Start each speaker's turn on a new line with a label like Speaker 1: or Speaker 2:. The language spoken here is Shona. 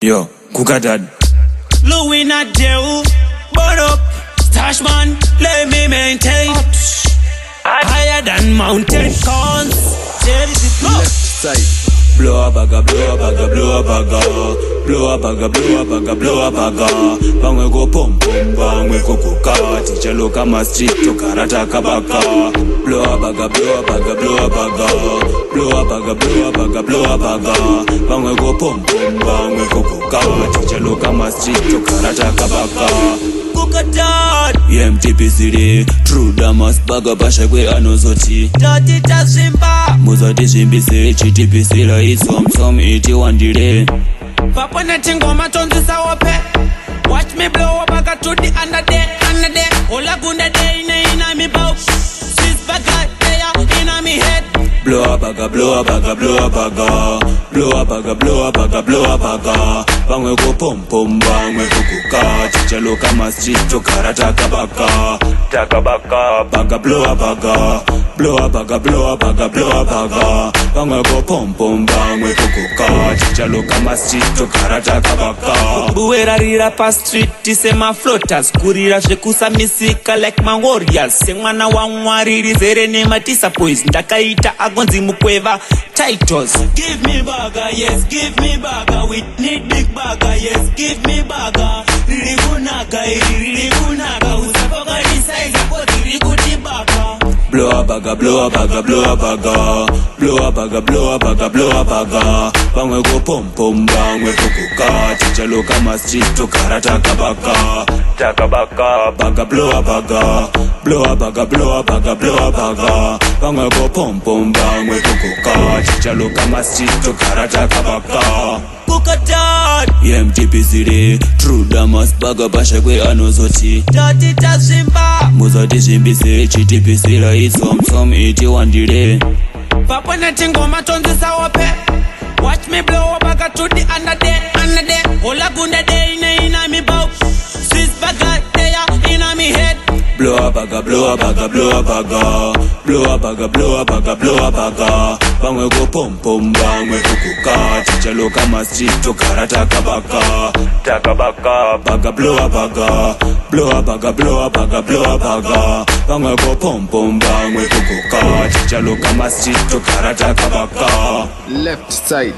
Speaker 1: Yo, Kukadad.
Speaker 2: Louis not Jew, but up, stash man, let me maintain. Higher than mountain cons. There is it
Speaker 1: Left side. Blow a bagger, blow a bagger, blow a bagger. Blow a bagger, blow a bagger, blow a bagger. Bang we go pum pum, bang we go kuka. Teacher look at my street to karata kabaka. Blow a bagger, blow a bagger, blow a bagger. Blow a bagger, blow a bagger, blow a bagger. Bang we go pum pum, bang we go kuka. Teacher look at my street to karata kabaka.
Speaker 2: Kukadad.
Speaker 1: EMTP city, true damas baga basha kwe anozoti.
Speaker 2: Dirty Tazimba.
Speaker 1: Muzati shimbisi, chitipisi la isom iti wandire.
Speaker 2: Papa na chingoma tonzi sawope. Watch me blow up back to the under day. Ola gunda day ina mi bow. Sis baga there ina mi head.
Speaker 1: Blow a bagger, blow a bagger, blow a bagger. Blow a bagger, blow a bagger, blow a bagger. Bang we go pum pum, bang we go kuka. Teacher look at my street to karata kabaka. Takabaka, bagger, blow a bagger. Blow a bagger, blow a bagger, blow a bagger. Bang we go pum pum, bang we go kuka. Teacher look at my street to karata kabaka.
Speaker 2: Buera rira pa street tisema floaters. Kurira shekusa misika like my warriors. Sengwana wa mwariri zere nema tisa boys. Ndakaita agonzi mukweva titles. Give me burger, yes, give me burger. We need big burger, yes, give me burger. Riri gunaga. Usapoka ni size hapo riri kuti burger.
Speaker 1: Blow a bagger, blow a bagger, blow a bagger. Blow a bagger, blow a bagger, blow a bagger. Bang we go pum pum, bang we go kuka. Teacher look at my street to karata kabaka. Takabaka, bagger, blow a bagger. Blow a bagger, blow a bagger, blow a bagger. Bang we go pum pum, bang we go kuka. Teacher look at my street to karata kabaka.
Speaker 2: Kukadad.
Speaker 1: EMTP city, true damas baga basha kwe anozoti.
Speaker 2: Dirty Tazimba.
Speaker 1: Muzati shimbisi, chitipisi la isom iti wandire.
Speaker 2: Papa na chingoma tonzi sawope. Watch me blow up back to the under day. Ola gunda day ina mi bow. Sis baga there ina mi head.
Speaker 1: Blow a bagger, blow a bagger, blow a bagger. Blow a bagger, blow a bagger, blow a bagger. Bang we go pum pum, bang we go kuka. Teacher look at my street to karata kabaka. Takabaka, bagger, blow a bagger. Blow a bagger, blow a bagger, blow a bagger. Bang we go pum pum, bang we go kuka. Teacher look at my street to karata kabaka.
Speaker 3: Left side.